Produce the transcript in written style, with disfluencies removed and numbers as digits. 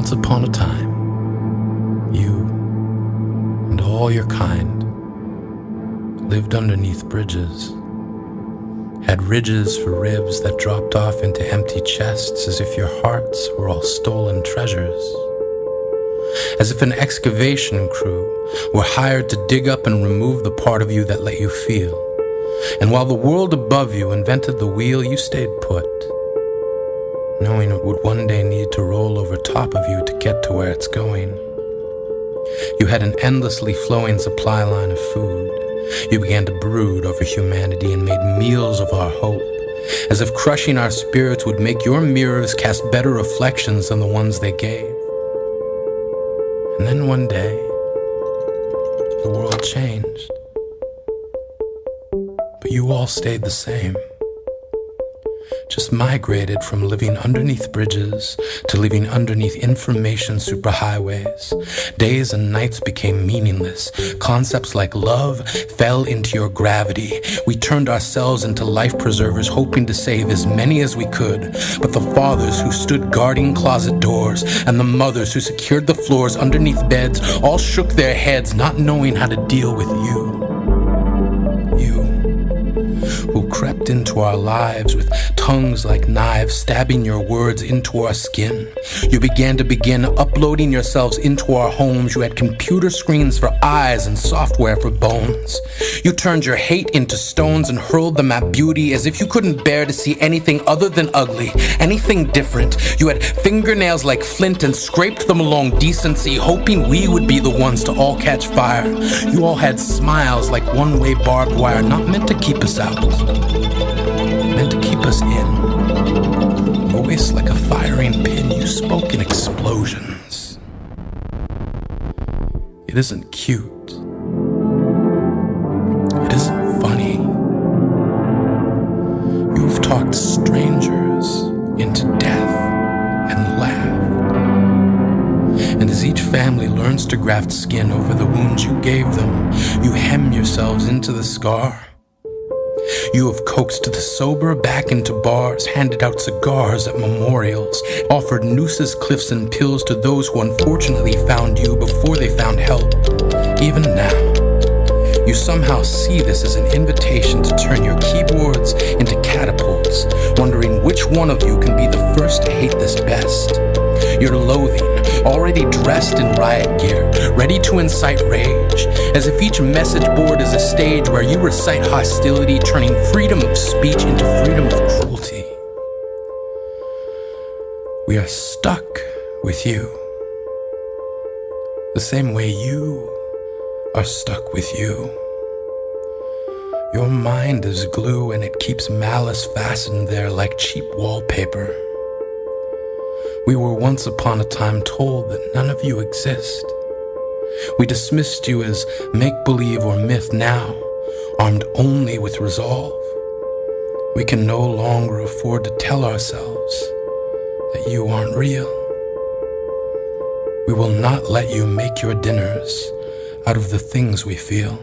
Once upon a time, you and all your kind lived underneath bridges, had ridges for ribs that dropped off into empty chests as if your hearts were all stolen treasures. As if an excavation crew were hired to dig up and remove the part of you that let you feel. And while the world above you invented the wheel, you stayed put, knowing it would one day need to roll over top of you to get to where it's going. You had an endlessly flowing supply line of food. You began to brood over humanity and made meals of our hope, as if crushing our spirits would make your mirrors cast better reflections than the ones they gave. And then one day, the world changed. But you all stayed the same. Just migrated from living underneath bridges to living underneath information superhighways. Days and nights became meaningless. Concepts like love fell into your gravity. We turned ourselves into life preservers, hoping to save as many as we could. But the fathers who stood guarding closet doors and the mothers who secured the floors underneath beds all shook their heads, not knowing how to deal with you. Who crept into our lives with tongues like knives, stabbing your words into our skin. You began uploading yourselves into our homes. You had computer screens for eyes and software for bones. You turned your hate into stones and hurled them at beauty as if you couldn't bear to see anything other than ugly, anything different. You had fingernails like flint and scraped them along decency, hoping we would be the ones to all catch fire. You all had smiles like one-way barbed wire, not meant to keep us out, meant to keep us in. Voice like a firing pin, you spoke in explosions. It isn't cute. It isn't funny. You've talked strangers into death and laughed. And as each family learns to graft skin over the wounds you gave them, you hem yourselves into the scar. You have coaxed the sober back into bars, handed out cigars at memorials, offered nooses, cliffs, and pills to those who unfortunately found you before they found help. Even now, you somehow see this as an invitation to turn your keyboards into catapults, wondering which one of you can be the first to hate this best. Your loathing, already dressed in riot gear, ready to incite rage, as if each message board is a stage where you recite hostility, turning freedom of speech into freedom of cruelty. We are stuck with you, the same way you are stuck with you. Your mind is glue and it keeps malice fastened there like cheap wallpaper. We were once upon a time told that none of you exist. We dismissed you as make-believe or myth. Now, armed only with resolve, we can no longer afford to tell ourselves that you aren't real. We will not let you make your dinners out of the things we feel.